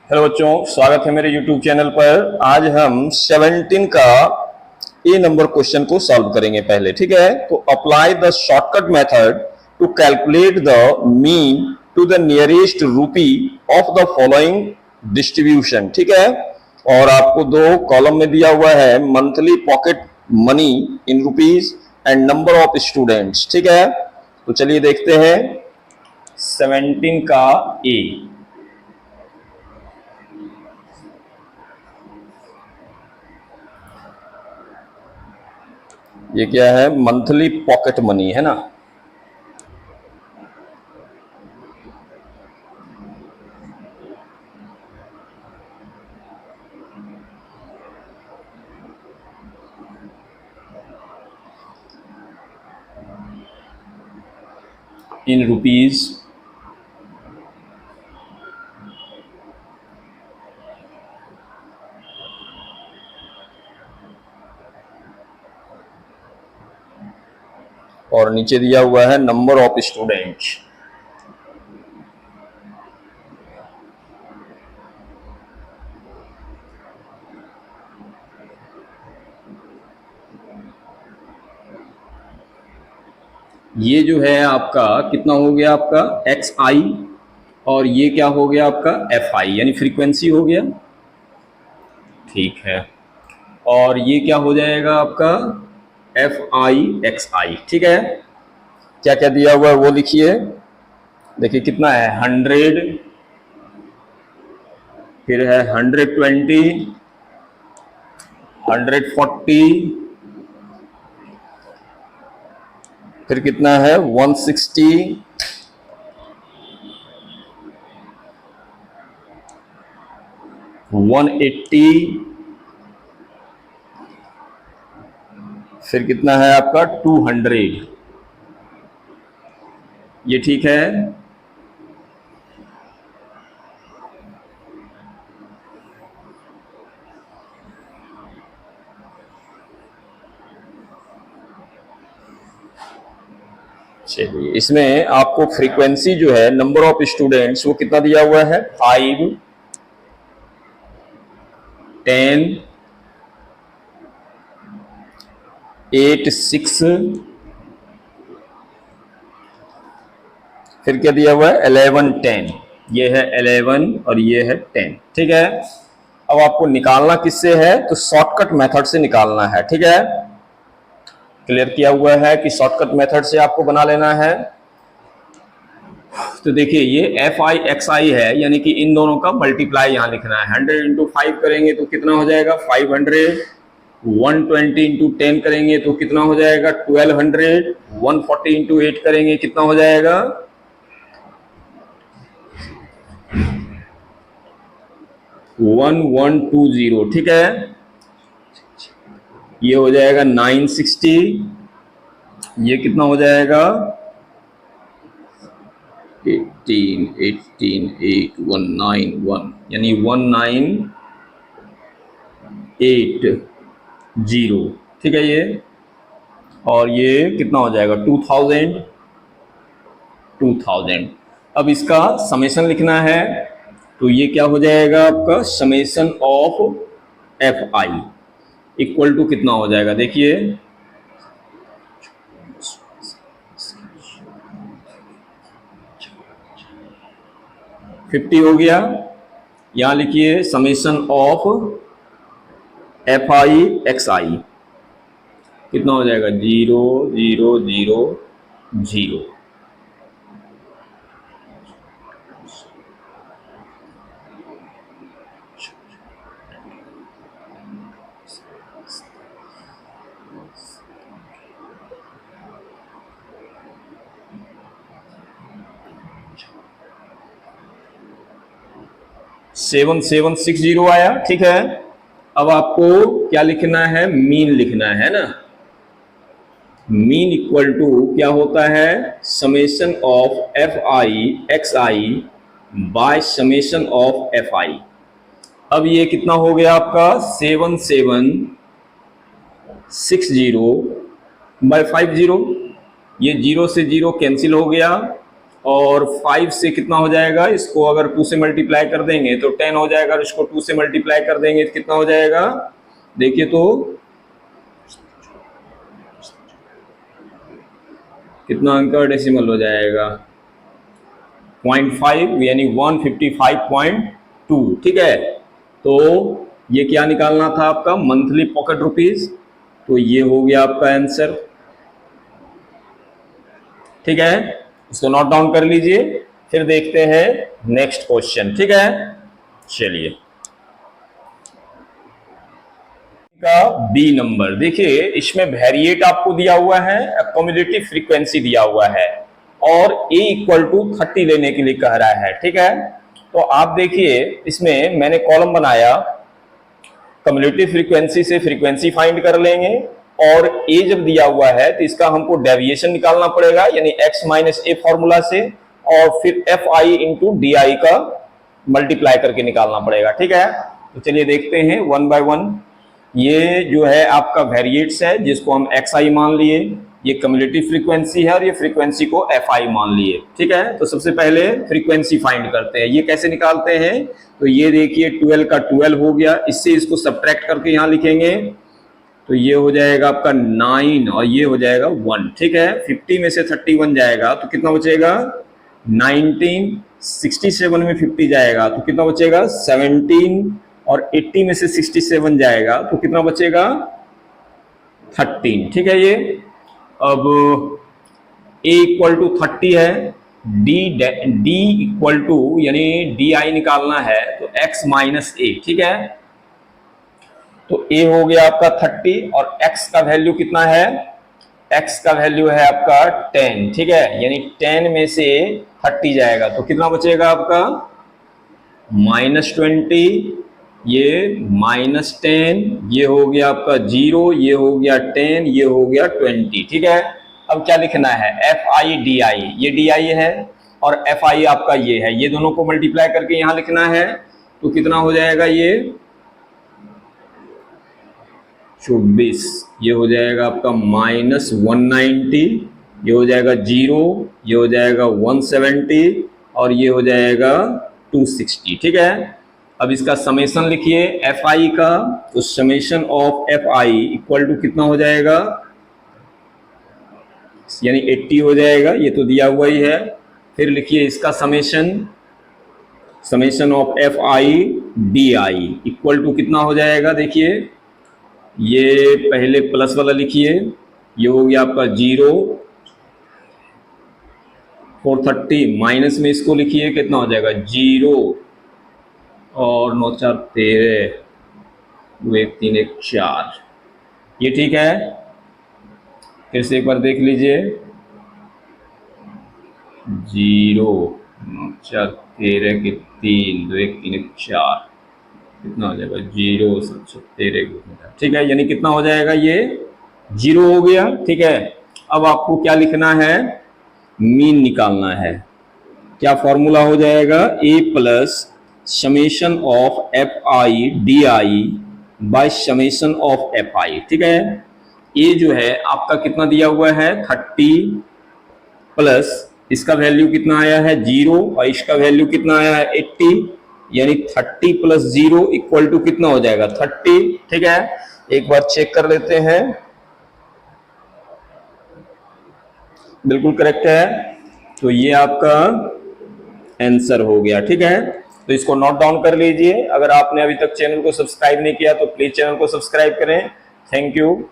Hello बच्चों, स्वागत है मेरे YouTube चैनल पर। आज हम 17 का ए नंबर क्वेश्चन को सॉल्व करेंगे पहले, ठीक है। तो apply the shortcut method to calculate the mean to the nearest rupee of the following distribution, ठीक है। और आपको दो कॉलम में दिया हुआ है, monthly pocket money in rupees and number of students, ठीक है। तो चलिए देखते हैं 17 का ए। ये क्या है? मंथली पॉकेट मनी है ना। इन रुपीज और नीचे दिया हुआ है नंबर ऑफ स्टूडेंट्स। ये जो है आपका कितना हो गया? आपका एक्स आई, और ये क्या हो गया? आपका एफ आई, यानी फ्रीक्वेंसी हो गया, ठीक है। और ये क्या हो जाएगा? आपका एफ आई एक्स आई, ठीक है। क्या क्या दिया हुआ है वो लिखिए। देखिए कितना है? 100, फिर है 120, 140, फिर कितना है? 160, 180, फिर कितना है आपका? 200। ये ठीक है। चलिए, इसमें आपको फ्रीक्वेंसी जो है, नंबर ऑफ स्टूडेंट्स, वो कितना दिया हुआ है? 5, 10, 8, 6, फिर क्या दिया हुआ है? 11, 10। ये है 11 और ये है 10, ठीक है। अब आपको निकालना किससे है? तो शॉर्टकट मेथड से निकालना है, ठीक है। क्लियर किया हुआ है कि शॉर्टकट मेथड से आपको बना लेना है। तो देखिए, ये एफ आई एक्स आई है, यानी कि इन दोनों का मल्टीप्लाई यहाँ लिखना है। 100 इंटू 5 करेंगे तो कितना हो जाएगा? 500। 120 इंटू 10 करेंगे तो कितना हो जाएगा? 1200। 140 इंटू 8 करेंगे कितना हो जाएगा? 1120, ठीक है। ये हो जाएगा 960। ये कितना हो जाएगा? 18, 18, 8, 191, यानी 1980, ठीक है ये। और ये कितना हो जाएगा? 2000, 2000। अब इसका समेशन लिखना है, तो ये क्या हो जाएगा आपका? Summation of F I equal to कितना हो जाएगा? देखिए 50 हो गया। यहां लिखिए summation of F I X I कितना हो जाएगा? 0, 0, 0, 0। सेवन 760 आया, ठीक है। अब आपको क्या लिखना है? मीन लिखना है ना। मीन इक्वल टू क्या होता है? Summation of F I X I by summation of F आई। अब ये कितना हो गया आपका? 7760 बाय 50। ये 0 से 0 कैंसिल हो गया, और 5 से कितना हो जाएगा, इसको अगर 2 से मल्टीप्लाई कर देंगे तो 10 हो जाएगा, और इसको 2 से मल्टीप्लाई कर देंगे तो कितना हो जाएगा, देखिए तो कितना अंक का डेसिमल हो जाएगा, 0.5 यानी 155.2। ठीक है, तो ये क्या निकालना था आपका, मंथली पॉकेट रुपीज, तो ये हो गया आपका आंसर। ठीक है, इसको नोट डाउन कर लीजिए, फिर देखते हैं नेक्स्ट क्वेश्चन। ठीक है, चलिए का बी नंबर, देखिए इसमें वेरिएट आपको दिया हुआ है, एक्यूमुलेटिव फ्रीक्वेंसी दिया हुआ है, और a इक्वल टू 30 लेने के लिए कह रहा है। ठीक है, तो आप देखिए इसमें मैंने कॉलम बनाया, कम्युलेटिव फ्रीक्वेंसी से फ्रीक्वेंसी फाइंड कर लेंगे, और a जब दिया हुआ है तो इसका हमको डेविएशन निकालना पड़ेगा, यानी x माइनस ए फॉर्मूला से, और फिर F I into D I का मल्टीप्लाई करके निकालना पड़ेगा। ठीक है, तो चलिए देखते हैं वन बाय वन। ये जो है आपका वेरिएट्स है, जिसको हम एक्स आई मान लिए, ये कम्युलेटिव फ्रीक्वेंसी है, और ये फ्रीक्वेंसी को एफ आई मान लिए। ठीक है, तो सबसे पहले फ्रीक्वेंसी फाइंड करते हैं। ये कैसे निकालते हैं, तो ये देखिए 12 का 12 हो गया, इससे इसको सब्ट्रैक्ट करके यहाँ लिखेंगे, तो ये हो जाएगा आपका 9, और ये हो जाएगा 1। ठीक है, 50 में से 31 जाएगा तो कितना बचेगा 19, 67 में 50 जाएगा तो कितना बचेगा 17, और 80 में से 67 जाएगा तो कितना बचेगा 13। ठीक है, ये अब a इक्वल टू 30 है, d इक्वल टू यानी डी आई निकालना है तो x माइनस ए। ठीक है, तो a हो गया आपका 30, और x का वैल्यू कितना है, x का वैल्यू है आपका 10। ठीक है, यानी 10 में से 30 जाएगा तो कितना बचेगा आपका -20, ये -10, ये हो गया आपका 0, ये हो गया 10, ये हो गया 20। ठीक है, अब क्या लिखना है, एफ आई डी आई, ये डी आई है और एफ आई आपका ये है, ये दोनों को मल्टीप्लाई करके यहां लिखना है, तो कितना हो जाएगा ये 24, ये हो जाएगा आपका -190, ये हो जाएगा 0, ये हो जाएगा 170, और ये हो जाएगा 260। ठीक है, अब इसका समेशन लिखिए एफ आई का, तो summation of F I equal to कितना हो जाएगा, यानी 80 हो जाएगा, ये तो दिया हुआ ही है। फिर लिखिए इसका summation of F I D I equal to कितना हो जाएगा, देखिए ये पहले प्लस वाला लिखिए, ये हो गया आपका 0, 430, माइनस में इसको लिखिए कितना हो जाएगा 0, और 9 4 13, 2 1 3 1 4, ये ठीक है। फिर से एक बार देख लीजिए, 0 9 4 13 के 3, 2 1 3 1 4, कितना हो जाएगा 0 7 13। ठीक है, यानी कितना हो जाएगा ये 0 हो गया। ठीक है, अब आपको क्या लिखना है, मीन निकालना है। क्या फॉर्मूला हो जाएगा, a plus summation of F I D I by summation of F आई। ठीक है, ये जो है आपका कितना दिया हुआ है 30, प्लस इसका वैल्यू कितना आया है 0, और इसका वैल्यू कितना आया है 80, यानी 30 प्लस 0 इक्वल टू कितना हो जाएगा 30। ठीक है, एक बार चेक कर लेते हैं, बिल्कुल करेक्ट है, तो ये आपका आंसर हो गया। ठीक है, तो इसको नोट डाउन कर लीजिए। अगर आपने अभी तक चैनल को सब्सक्राइब नहीं किया तो प्लीज चैनल को सब्सक्राइब करें। Thank you.